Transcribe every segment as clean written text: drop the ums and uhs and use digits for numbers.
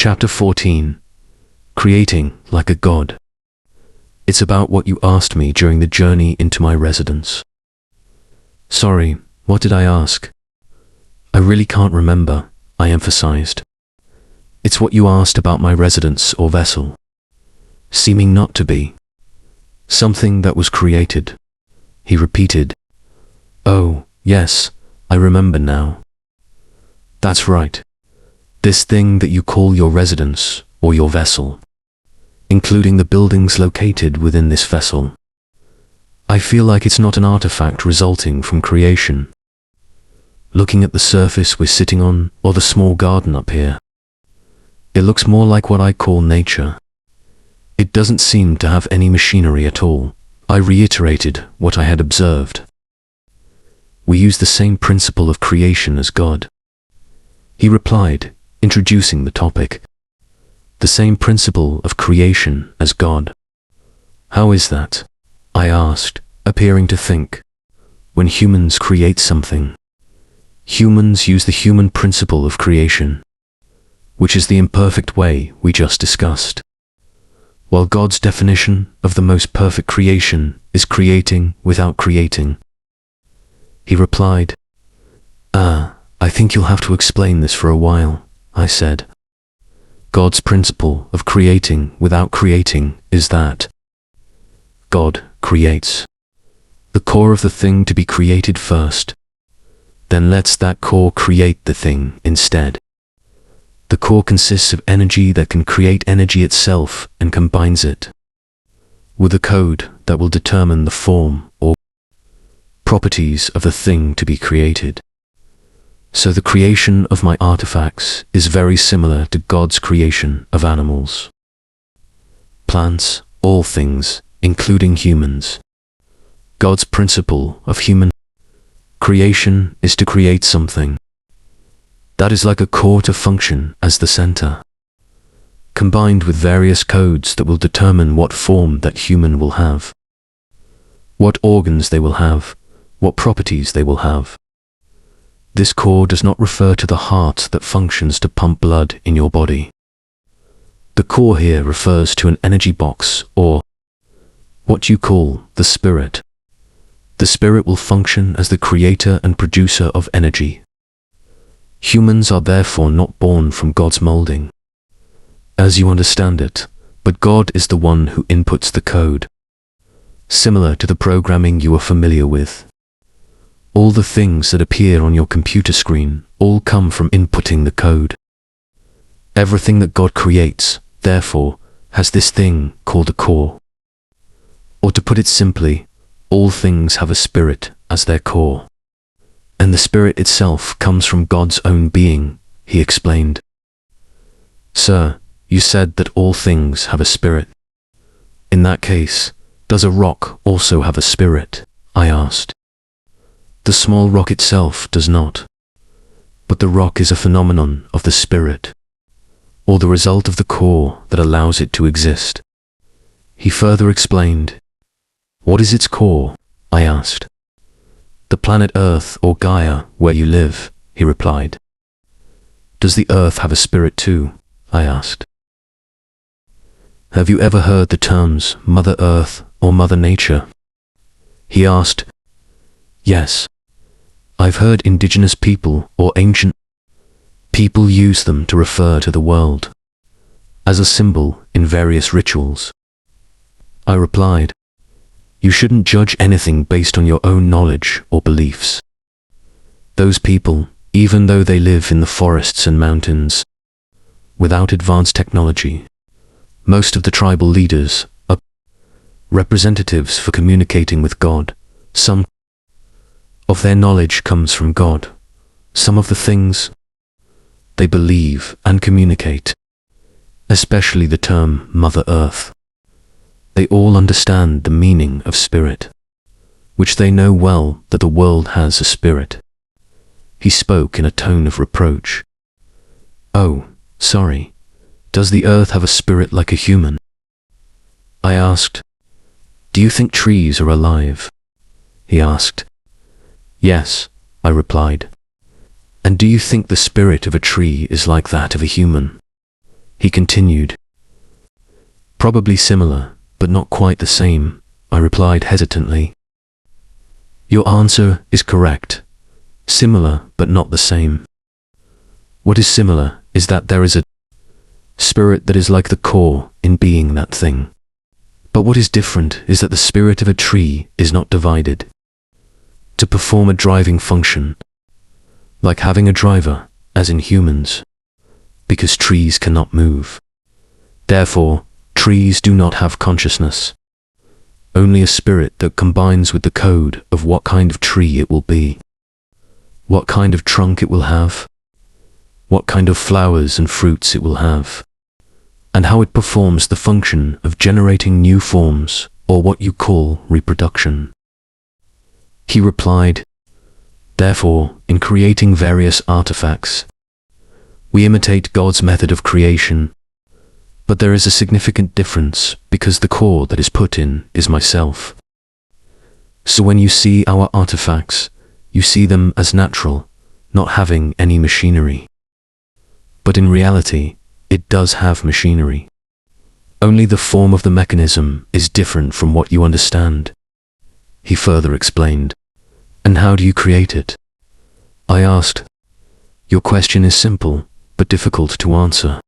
Chapter 14. Creating like a God. It's about what you asked me during the journey into my residence. Sorry, what did I ask? I really can't remember, I emphasized. It's what you asked about my residence or vessel. Seeming not to be. Something that was created. He repeated. Oh, yes, I remember now. That's right. This thing that you call your residence or your vessel, including the buildings located within this vessel. I feel like it's not an artifact resulting from creation. Looking at the surface we're sitting on or the small garden up here, it looks more like what I call nature. It doesn't seem to have any machinery at all. I reiterated what I had observed. We use the same principle of creation as God. He replied, introducing the topic. The same principle of creation as God. How is that? I asked, appearing to think. When humans create something, humans use the human principle of creation, which is the imperfect way we just discussed. While God's definition of the most perfect creation is creating without creating. He replied, I think you'll have to explain this for a while, I said. God's principle of creating without creating is that God creates the core of the thing to be created first, then lets that core create the thing instead. The core consists of energy that can create energy itself and combines it with a code that will determine the form or properties of the thing to be created. So the creation of my artifacts is very similar to God's creation of animals, plants, all things, including humans. God's principle of human creation is to create something that is like a core to function as the center, combined with various codes that will determine what form that human will have, what organs they will have, what properties they will have. This core does not refer to the heart that functions to pump blood in your body. The core here refers to an energy box or what you call the spirit. The spirit will function as the creator and producer of energy. Humans are therefore not born from God's molding, as you understand it, but God is the one who inputs the code, similar to the programming you are familiar with. All the things that appear on your computer screen all come from inputting the code. Everything that God creates, therefore, has this thing called a core. Or to put it simply, all things have a spirit as their core. And the spirit itself comes from God's own being, he explained. Sir, you said that all things have a spirit. In that case, does a rock also have a spirit? I asked. The small rock itself does not, but the rock is a phenomenon of the spirit, or the result of the core that allows it to exist. He further explained. What is its core? I asked. The planet Earth or Gaia, where you live, he replied. Does the Earth have a spirit too? I asked. Have you ever heard the terms Mother Earth or Mother Nature? He asked. Yes. I've heard indigenous people or ancient people use them to refer to the world, as a symbol in various rituals. I replied, you shouldn't judge anything based on your own knowledge or beliefs. Those people, even though they live in the forests and mountains, without advanced technology, most of the tribal leaders are representatives for communicating with God. Some of their knowledge comes from God. Some of the things they believe and communicate, especially the term Mother Earth. They all understand the meaning of spirit, which they know well that the world has a spirit. He spoke in a tone of reproach. Oh, sorry. Does the earth have a spirit like a human? I asked. Do you think trees are alive? He asked. Yes, I replied. And do you think the spirit of a tree is like that of a human? he continued. Probably similar, but not quite the same, I replied hesitantly. Your answer is correct. Similar, but not the same. What is similar is that there is a spirit that is like the core in being that thing. But what is different is that the spirit of a tree is not divided to perform a driving function, like having a driver, as in humans, because trees cannot move. Therefore, trees do not have consciousness, only a spirit that combines with the code of what kind of tree it will be, what kind of trunk it will have, what kind of flowers and fruits it will have, and how it performs the function of generating new forms, or what you call reproduction. He replied, therefore, in creating various artifacts, we imitate God's method of creation, but there is a significant difference because the core that is put in is myself. So when you see our artifacts, you see them as natural, not having any machinery. But in reality, it does have machinery. Only the form of the mechanism is different from what you understand. He further explained. And how do you create it? I asked. Your question is simple, but difficult to answer.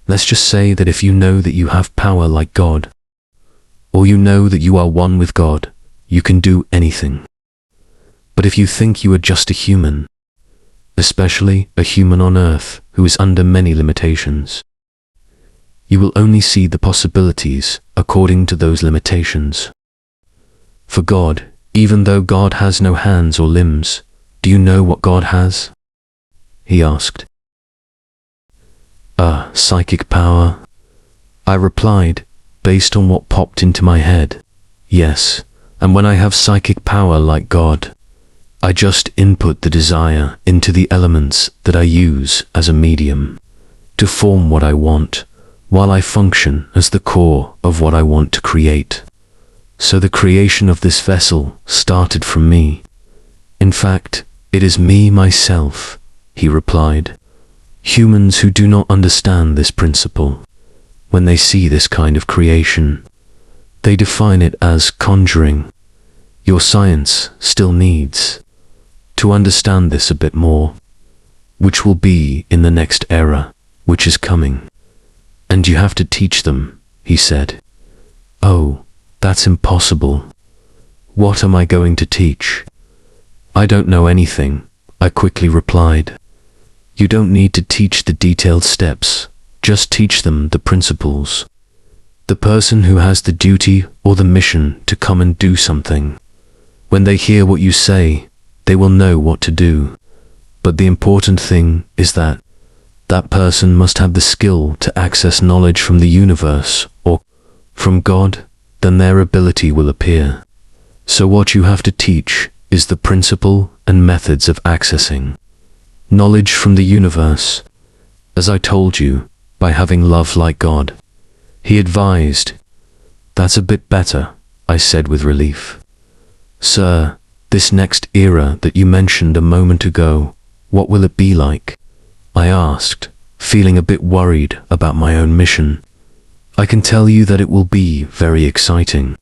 Let's just say that if you know that you have power like God, or you know that you are one with God, you can do anything. But if you think you are just a human, especially a human on earth who is under many limitations, you will only see the possibilities according to those limitations. For God, even though God has no hands or limbs, do you know what God has? He asked. Psychic power. I replied, based on what popped into my head. Yes, and when I have psychic power like God, I just input the desire into the elements that I use as a medium to form what I want, while I function as the core of what I want to create. So the creation of this vessel started from me. In fact, it is me myself, he replied. Humans who do not understand this principle, when they see this kind of creation, they define it as conjuring. Your science still needs to understand this a bit more, which will be in the next era, which is coming. And you have to teach them, he said. Oh, that's impossible. What am I going to teach? I don't know anything, I quickly replied. You don't need to teach the detailed steps, just teach them the principles. The person who has the duty or the mission to come and do something, when they hear what you say, they will know what to do. But the important thing is that that person must have the skill to access knowledge from the universe or from God, then their ability will appear. So what you have to teach is the principle and methods of accessing knowledge from the universe, as I told you, by having love like God. He advised. That's a bit better, I said with relief. Sir, this next era that you mentioned a moment ago, what will it be like? I asked, feeling a bit worried about my own mission. I can tell you that it will be very exciting.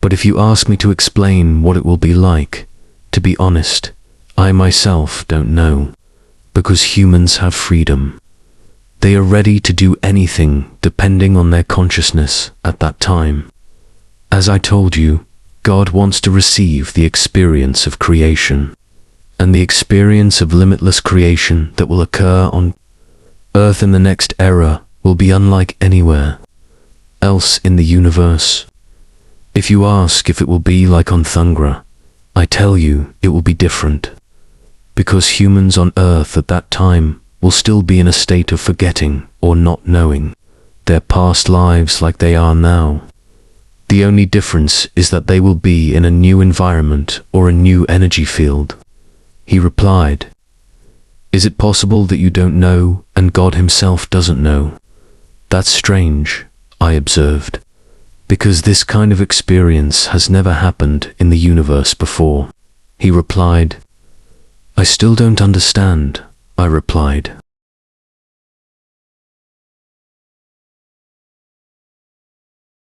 But if you ask me to explain what it will be like, to be honest, I myself don't know. Because humans have freedom. They are ready to do anything depending on their consciousness at that time. As I told you, God wants to receive the experience of creation, and the experience of limitless creation that will occur on Earth in the next era will be unlike anywhere else in the universe. If you ask if it will be like on Thungra, I tell you it will be different. Because humans on Earth at that time will still be in a state of forgetting or not knowing their past lives like they are now. The only difference is that they will be in a new environment or a new energy field. He replied, Is it possible that you don't know and God himself doesn't know? That's strange, I observed, because this kind of experience has never happened in the universe before. He replied, I still don't understand, I replied.